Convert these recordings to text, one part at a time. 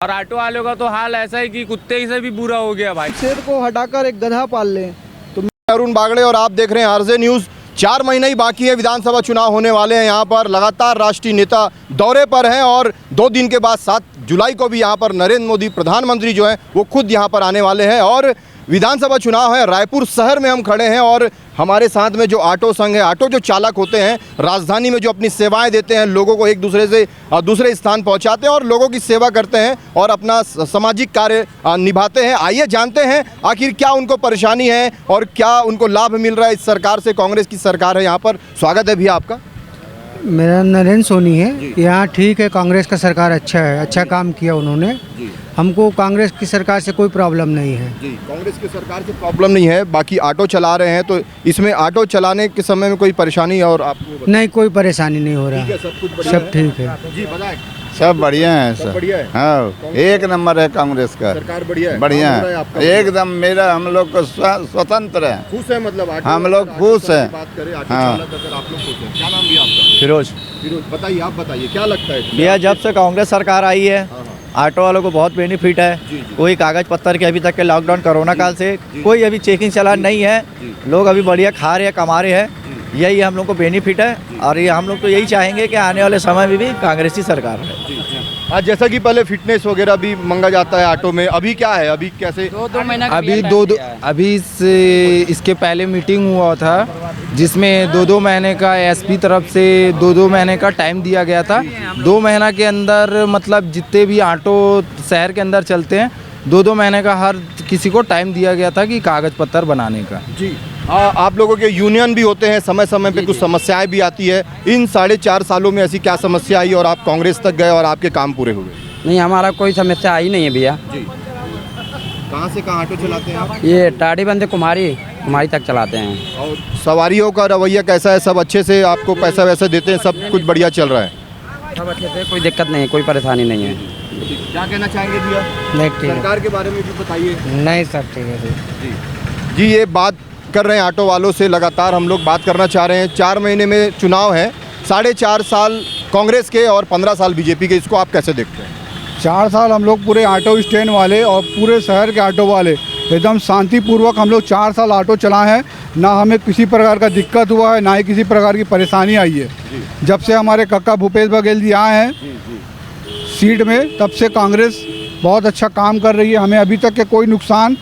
और ऑटो वालों का तो हाल ऐसा है कि कुत्ते ही से भी बुरा हो गया भाई। शेर को हटाकर एक गधा पाल लें। तो मैं अरुण बागड़े और आप देख रहे हैं आरजे न्यूज़। 4 महीने ही बाकी है, विधानसभा चुनाव होने वाले हैं। यहाँ पर लगातार राष्ट्रीय नेता दौरे पर हैं और 2 दिन के बाद 7 जुलाई को भी यहाँ पर नरेंद्र मोदी प्रधानमंत्री जो हैं वो खुद यहाँ पर आने वाले हैं। और विधानसभा चुनाव है, रायपुर शहर में हम खड़े हैं और हमारे साथ में जो ऑटो संघ है, ऑटो जो चालक होते हैं राजधानी में जो अपनी सेवाएं देते हैं, लोगों को एक दूसरे से दूसरे स्थान पहुंचाते हैं और लोगों की सेवा करते हैं और अपना सामाजिक कार्य निभाते हैं। आइए जानते हैं आखिर क्या उनको परेशानी है और क्या उनको लाभ मिल रहा है इस सरकार से। कांग्रेस की सरकार है यहाँ पर। स्वागत है भैया आपका। मेरा नरेंद्र सोनी है। यहाँ ठीक है, कांग्रेस का सरकार अच्छा है, अच्छा काम किया उन्होंने। हमको कांग्रेस की सरकार से कोई प्रॉब्लम नहीं है। जी, कांग्रेस की सरकार से प्रॉब्लम नहीं है। बाकी ऑटो चला रहे हैं तो इसमें ऑटो चलाने के समय में कोई परेशानी और आपको नहीं, कोई परेशानी नहीं हो रहा है, सब कुछ बढ़िया सब ठीक है। जी बताएं। सब बढ़िया है, सब बढ़िया है। हाँ, एक नंबर है कांग्रेस का सरकार बढ़िया है, बढ़िया काम हो रहा है आपका? एकदम। मेरा हम लोग को स्वतंत्र है, खुश है मतलब ऑटो हम लोग ऑटो खुश चालक हैं। की बात करें, ऑटो हाँ। चालक अगर आप लोग खुश हैं। क्या नाम भी आपका? फिरोज। फिरोज, बताइए, आप बताइए क्या लगता है भैया, जब से कांग्रेस सरकार आई है ऑटो वालों को बहुत बेनिफिट है। कोई कागज पत्तर के अभी तक के लॉकडाउन कोरोना काल से कोई अभी चेकिंग चालान नहीं है। लोग अभी बढ़िया खा रहे हैं, कमा रहे हैं। यही हम लोग को बेनिफिट है और ये हम लोग तो यही चाहेंगे कि आने वाले समय में भी कांग्रेस ही सरकार है। आज जैसा कि पहले फिटनेस वगैरह भी मांगा जाता है ऑटो में, अभी क्या है, अभी कैसे? अभी इसके पहले मीटिंग हुआ था जिसमें 2-2 महीने का एसपी तरफ से 2-2 महीने का टाइम दिया गया था। 2 महीना के अंदर मतलब जितने भी ऑटो शहर के अंदर चलते हैं 2-2 महीने का हर किसी को टाइम दिया गया था कि कागज पत्तर बनाने का। जी, आप लोगों के यूनियन भी होते हैं, समय समय पे कुछ समस्याएं भी आती है। इन 4.5 सालों में ऐसी क्या समस्या आई और आप कांग्रेस तक गए और आपके काम पूरे हुए? नहीं, हमारा कोई समस्या आई नहीं है भैया। जी, कहाँ से कहाँ ऑटो चलाते हैं आप? ये टाड़ी बंदे कुमारी तक चलाते हैं। और सवारियों का रवैया कैसा है? सब अच्छे से आपको पैसा वैसा देते हैं? सब कुछ बढ़िया चल रहा है? सब अच्छे से, कोई दिक्कत नहीं है, कोई परेशानी नहीं है। क्या कहना चाहेंगे भैया नहीं ठीक है। सरकार के बारे में भी बताइए। नहीं सर ठीक है। जी, ये बात कर रहे हैं ऑटो वालों से। लगातार हम लोग बात करना चाह रहे हैं। 4 महीने में चुनाव है, 4.5 साल कांग्रेस के और 15 साल बीजेपी के। इसको आप कैसे देखते हैं? 4 साल हम लोग पूरे ऑटो स्टैंड वाले और पूरे शहर के ऑटो वाले एकदम शांतिपूर्वक हम लोग 4 साल ऑटो चलाए हैं। ना हमें किसी प्रकार का दिक्कत हुआ है, ना ही किसी प्रकार की परेशानी आई है। जब से हमारे कक्का भूपेश बघेल जी आए हैं सीट में, तब से कांग्रेस बहुत अच्छा काम कर रही है। हमें अभी तक के कोई नुकसान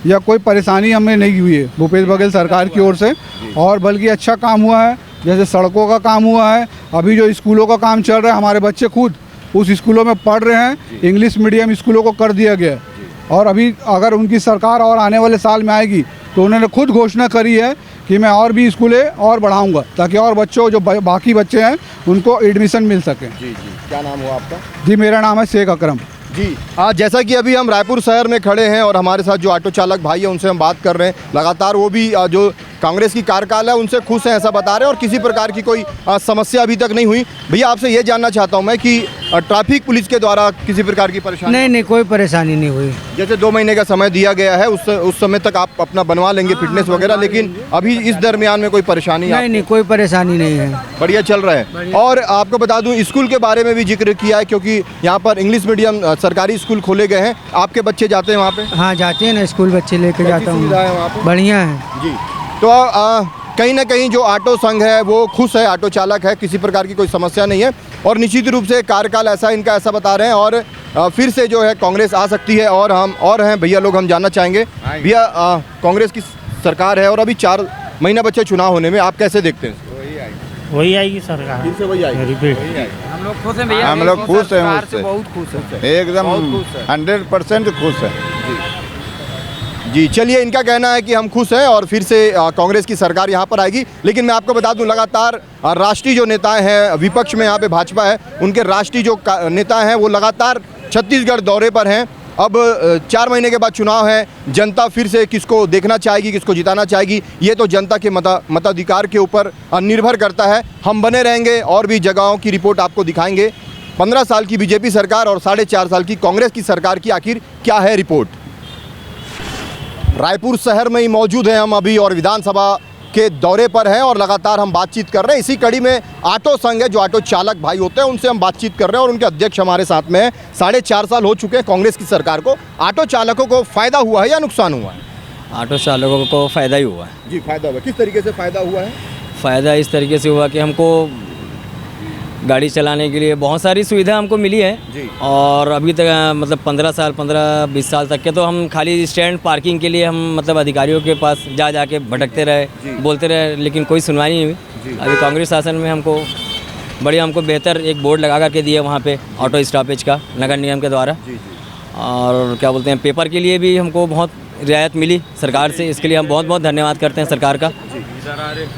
या कोई परेशानी हमें नहीं हुई है भूपेश बघेल सरकार की ओर से, और बल्कि अच्छा काम हुआ है। जैसे सड़कों का काम हुआ है, अभी जो स्कूलों का काम चल रहा है, हमारे बच्चे खुद उस स्कूलों में पढ़ रहे हैं। इंग्लिश मीडियम स्कूलों को कर दिया गया है और अभी अगर उनकी सरकार और आने वाले साल में आएगी तो उन्होंने खुद घोषणा करी है कि मैं और भी स्कूलें और बढ़ाऊंगा ताकि और बच्चों जो बाकी बच्चे हैं उनको एडमिशन मिल सके। जी, क्या नाम हुआ आपका? जी, मेरा नाम है शेख अकरम। जी, जैसा कि अभी हम रायपुर शहर में खड़े हैं और हमारे साथ जो ऑटो चालक भाई है उनसे हम बात कर रहे हैं। लगातार वो भी जो कांग्रेस की कार्यकाल है उनसे खुश हैं ऐसा बता रहे हैं और किसी प्रकार की कोई समस्या अभी तक नहीं हुई। भैया, आपसे ये जानना चाहता हूँ मैं कि ट्रैफिक पुलिस के द्वारा किसी प्रकार की परेशानी? नहीं, कोई परेशानी नहीं हुई। जैसे 2 महीने का समय दिया गया है, उस समय तक आप अपना बनवा लेंगे फिटनेस वगैरह, लेकिन अभी इस दरमियान में कोई परेशानी? नहीं, कोई परेशानी नहीं है, बढ़िया चल रहा है। और आपको बता दूं स्कूल के बारे में भी जिक्र किया है क्योंकि यहाँ पर इंग्लिश मीडियम सरकारी स्कूल खोले गए हैं। आपके बच्चे जाते हैं वहाँ पे? हाँ जाते हैं ना, स्कूल बच्चे लेके जाता हूँ। सुविधा है वहाँ पे? बढ़िया है जी, तो कहीं ना कहीं जो ऑटो संघ है वो खुश है, ऑटो चालक है, किसी प्रकार की कोई समस्या नहीं है और निश्चित रूप से कार्यकाल ऐसा इनका ऐसा बता रहे हैं और फिर से जो है कांग्रेस आ सकती है। और हम और हैं भैया लोग, हम जानना चाहेंगे भैया, कांग्रेस की सरकार है और अभी 4 महीना बच्चे चुनाव होने में, आप कैसे देखते हैं? वही आएगी सरकार, फिर से वही आएगी। हम लोग खुश हैं भैया, हम लोग खुश हैं उससे, बहुत खुश हैं, एकदम 100% खुश है। जी, चलिए, इनका कहना है कि हम खुश हैं और फिर से कांग्रेस की सरकार यहाँ पर आएगी। लेकिन मैं आपको बता दूं लगातार राष्ट्रीय जो नेताएं हैं, विपक्ष में यहाँ पे भाजपा है, उनके राष्ट्रीय जो नेता हैं वो लगातार छत्तीसगढ़ दौरे पर हैं। अब 4 महीने के बाद चुनाव है, जनता फिर से किसको देखना चाहेगी, किसको जिताना चाहेगी, ये तो जनता के मताधिकार के ऊपर निर्भर करता है। हम बने रहेंगे और भी जगहों की रिपोर्ट आपको दिखाएंगे। 15 साल की बीजेपी सरकार और 4.5 साल की कांग्रेस की सरकार की आखिर क्या है रिपोर्ट। रायपुर शहर में ही मौजूद हैं हम अभी और विधानसभा के दौरे पर हैं और लगातार हम बातचीत कर रहे हैं। इसी कड़ी में ऑटो संघ है, जो ऑटो चालक भाई होते हैं, उनसे हम बातचीत कर रहे हैं और उनके अध्यक्ष हमारे साथ में हैं। 4.5 साल हो चुके हैं कांग्रेस की सरकार को। ऑटो चालकों को फ़ायदा हुआ है या नुकसान हुआ है? ऑटो चालकों को फ़ायदा ही हुआ है जी, फ़ायदा हुआ। किस तरीके से फ़ायदा हुआ है? फ़ायदा इस तरीके से हुआ कि हमको गाड़ी चलाने के लिए बहुत सारी सुविधा हमको मिली है जी। और अभी तक मतलब 15-20 साल तक के तो हम खाली स्टैंड पार्किंग के लिए हम मतलब अधिकारियों के पास जा के भटकते रहे, बोलते रहे, लेकिन कोई सुनवाई नहीं हुई। अभी कांग्रेस शासन में हमको बढ़िया, हमको बेहतर एक बोर्ड लगा करके दिए वहाँ पे ऑटो स्टॉपेज का नगर निगम के द्वारा। और क्या बोलते हैं, पेपर के लिए भी हमको बहुत रियायत मिली सरकार से। इसके लिए हम बहुत बहुत धन्यवाद करते हैं सरकार का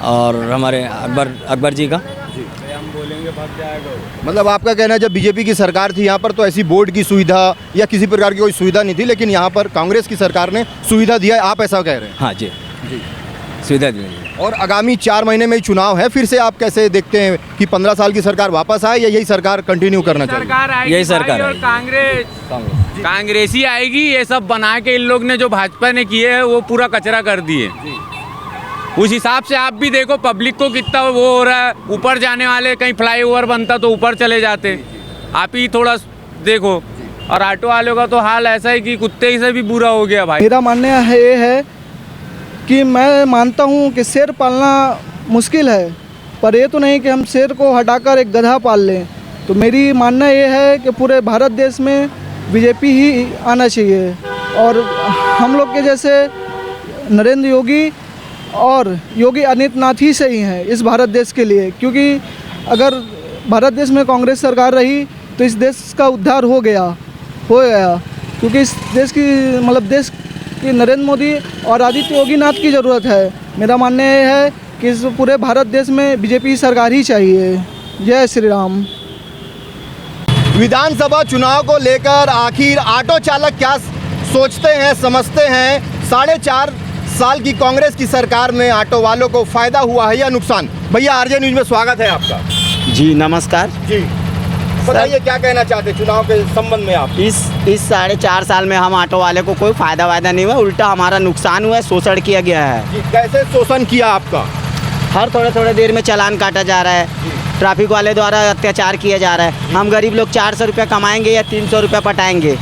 और हमारे अकबर जी का। मतलब आपका कहना है जब बीजेपी की सरकार थी यहाँ पर तो ऐसी बोर्ड की सुविधा या किसी प्रकार की कोई सुविधा नहीं थी, लेकिन यहाँ पर कांग्रेस की सरकार ने सुविधा दिया है, आप ऐसा कह रहे हैं? हाँ जी, सुविधा दी है। और आगामी 4 महीने में ही चुनाव है, फिर से आप कैसे देखते हैं कि 15 साल की सरकार वापस आए या यही सरकार कंटिन्यू करना चाहिए? यही सरकार और कांग्रेस ही आएगी। ये सब बना के इन लोग ने जो भाजपा ने किए है वो पूरा कचरा कर दिए। उस हिसाब से आप भी देखो पब्लिक को कितना वो हो रहा है। ऊपर जाने वाले, कहीं फ्लाईओवर बनता तो ऊपर चले जाते, आप ही थोड़ा देखो। और ऑटो वालों का तो हाल ऐसा है कि कुत्ते ही से भी बुरा हो गया भाई। मेरा मानना ये है कि मैं मानता हूँ कि शेर पालना मुश्किल है, पर ये तो नहीं कि हम शेर को हटाकर एक गधा पाल लें। तो मेरी मानना ये है कि पूरे भारत देश में बीजेपी ही आना चाहिए और हम लोग के जैसे नरेंद्र योगी और योगी आदित्यनाथ ही सही हैं इस भारत देश के लिए, क्योंकि अगर भारत देश में कांग्रेस सरकार रही तो इस देश का उद्धार हो गया। क्योंकि इस देश की देश की नरेंद्र मोदी और आदित्य योगीनाथ की ज़रूरत है। मेरा मानना यह है कि इस पूरे भारत देश में बीजेपी सरकार ही चाहिए। जय श्री राम। विधानसभा चुनाव को लेकर आखिर ऑटो चालक क्या सोचते हैं, समझते हैं? 4.5 साल की कांग्रेस की सरकार में ऑटो वालों को फायदा हुआ है या नुकसान? भैया आरजे न्यूज़ में स्वागत है आपका। जी नमस्कार जी, बताइए क्या कहना चाहते हैं चुनाव के संबंध में आप? इस 4.5 साल में हम ऑटो वाले को कोई फ़ायदा नहीं हुआ, उल्टा हमारा नुकसान हुआ है, शोषण किया गया है। जी, कैसे शोषण किया आपका? हर थोड़े देर में चालान काटा जा रहा है, ट्रैफिक वाले द्वारा अत्याचार किया जा रहा है। हम गरीब लोग 400 रुपये कमाएंगे या 300 रुपये पटाएंगे,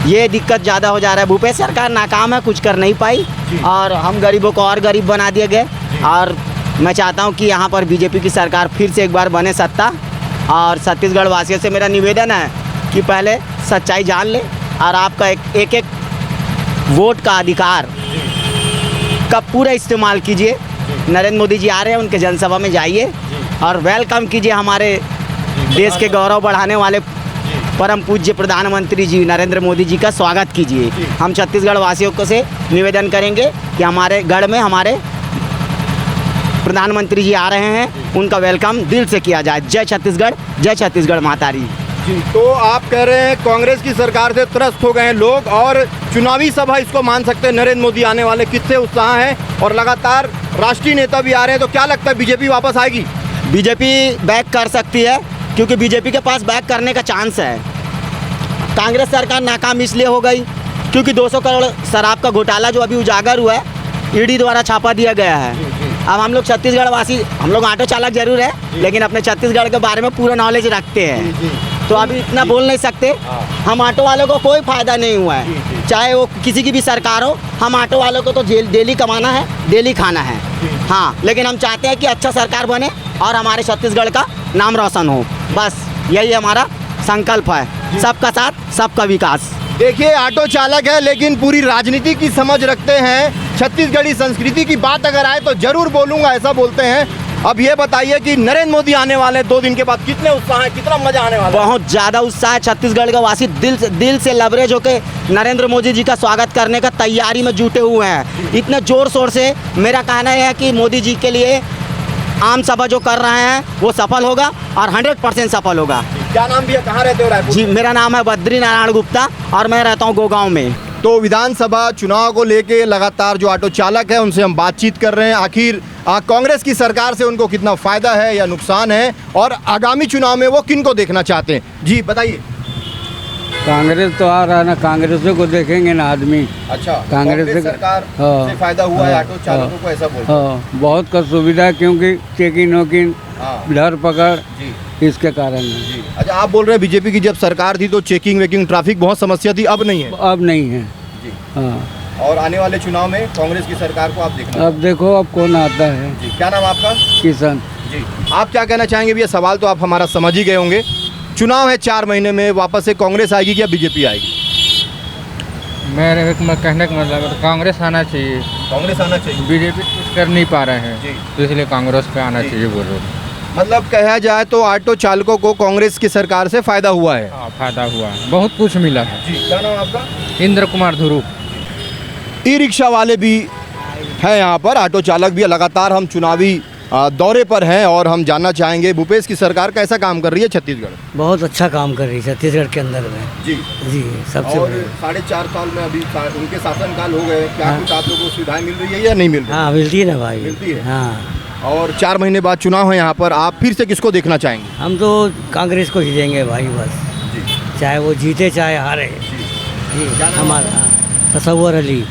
ये दिक्कत ज़्यादा हो जा रहा है। भूपेश सरकार नाकाम है, कुछ कर नहीं पाई और हम गरीबों को और गरीब बना दिए गए। और मैं चाहता हूँ कि यहाँ पर बीजेपी की सरकार फिर से एक बार बने सत्ता। और छत्तीसगढ़ वासियों से मेरा निवेदन है कि पहले सच्चाई जान ले और आपका एक वोट का अधिकार का पूरा इस्तेमाल कीजिए। नरेंद्र मोदी जी आ रहे हैं, उनके जनसभा में जाइए और वेलकम कीजिए हमारे देश के गौरव बढ़ाने वाले परम पूज्य प्रधानमंत्री जी नरेंद्र मोदी जी का स्वागत कीजिए। हम छत्तीसगढ़ वासियों को से निवेदन करेंगे कि हमारे गढ़ में हमारे प्रधानमंत्री जी आ रहे हैं, उनका वेलकम दिल से किया जाए। जय छत्तीसगढ़ मातारी। जी, तो आप कह रहे हैं कांग्रेस की सरकार से त्रस्त हो गए हैं लोग और चुनावी सभा इसको मान सकते हैं, नरेंद्र मोदी आने वाले कितने उत्साह हैं और लगातार राष्ट्रीय नेता भी आ रहे हैं, तो क्या लगता है बीजेपी वापस आएगी? बीजेपी बैक कर सकती है क्योंकि बीजेपी के पास बैक करने का चांस है। कांग्रेस सरकार नाकाम इसलिए हो गई क्योंकि 200 करोड़ शराब का घोटाला जो अभी उजागर हुआ है, ईडी द्वारा छापा दिया गया है। अब हम लोग छत्तीसगढ़ वासी, हम लोग ऑटो चालक जरूर है लेकिन अपने छत्तीसगढ़ के बारे में पूरा नॉलेज रखते हैं, तो अभी इतना बोल नहीं सकते। हम ऑटो वालों को कोई फ़ायदा नहीं हुआ है, चाहे वो किसी की भी सरकार हो। हम ऑटो वालों को तो डेली कमाना है, डेली खाना है। हाँ, लेकिन हम चाहते हैं कि अच्छा सरकार बने और हमारे छत्तीसगढ़ का नाम रोशन हो, बस यही हमारा संकल्प है। सबका साथ सबका विकास। देखिए, ऑटो चालक है लेकिन पूरी राजनीति की समझ रखते हैं। छत्तीसगढ़ी संस्कृति की बात अगर आए तो जरूर बोलूँगा, ऐसा बोलते हैं। अब ये बताइए कि नरेंद्र मोदी आने वाले 2 दिन के बाद, कितने उत्साह है, कितना मजा आने वाला है? बहुत ज़्यादा उत्साह है। छत्तीसगढ़ के वासी दिल से लबरेज होकर नरेंद्र मोदी जी का स्वागत करने का तैयारी में जुटे हुए हैं। इतने ज़ोर शोर से मेरा कहना है कि मोदी जी के लिए आम सभा जो कर रहे हैं वो सफल होगा और 100% सफल होगा। क्या नाम भी है, कहाँ रहते हो रायपुर? जी, मेरा नाम है बद्री नारायण गुप्ता और मैं रहता हूँ गोगांव में। तो विधानसभा चुनाव को लेके लगातार जो ऑटो चालक है उनसे हम बातचीत कर रहे हैं। आखिर कांग्रेस की सरकार से उनको कितना फ़ायदा है या नुकसान है और आगामी चुनाव में वो किन को देखना चाहते हैं? जी बताइए। कांग्रेस तो आ रहा है ना, कांग्रेस को देखेंगे ना आदमी। अच्छा, कांग्रेस सरकार हाँ, से फायदा हुआ है हाँ, ऑटो चालकों को, ऐसा बोलते हैं। हाँ, बहुत का सुविधा है, क्योंकि चेकिंग वोकिंग हाँ। धर पकड़ जी इसके कारण है। जी। अच्छा, आप बोल रहे हैं बीजेपी की जब सरकार थी तो चेकिंग वेकिंग ट्रैफिक बहुत समस्या थी, अब नहीं है। अब नहीं है। जी। हाँ, और आने वाले चुनाव में कांग्रेस की सरकार को आप देखना। अब देखो अब कौन आता है। जी, क्या नाम आपका? किशन। जी, आप क्या कहना चाहेंगे भैया? सवाल तो आप हमारा समझ ही गए होंगे। चुनाव है 4 महीने में, वापस से कांग्रेस आएगी या बीजेपी आएगी? मेरे कहने का मतलब कांग्रेस आना चाहिए। कांग्रेस आना चाहिए। बीजेपी कुछ कर नहीं पा रहे हैं जी। तो इसलिए कांग्रेस पे आना चाहिए बोल रहे। मतलब कहा जाए तो ऑटो चालकों को कांग्रेस की सरकार से फायदा हुआ है। हाँ, फायदा हुआ है, बहुत कुछ मिला है। जी, क्या नाम आपका? इंद्र कुमार ध्रुव। ई रिक्शा वाले भी हैं यहाँ पर, ऑटो चालक भी। लगातार हम चुनावी दौरे पर हैं और हम जानना चाहेंगे भूपेश की सरकार कैसा काम कर रही है छत्तीसगढ़। बहुत अच्छा काम कर रही है छत्तीसगढ़ के अंदर में। जी जी, सबसे और 4.5 साल में अभी उनके शासनकाल हो गए, क्या कुछ आप लोगों को सुविधाएं मिल रही है या नहीं मिल रही? हाँ, मिलती है ना भाई, मिलती है। हाँ। और 4 महीने बाद चुनाव है यहाँ पर, आप फिर से किसको देखना चाहेंगे? हम तो कांग्रेस को ही देंगे भाई, बस। जी, चाहे वो जीते चाहे हारे। क्या नाम हमारा तसव्वुर अली।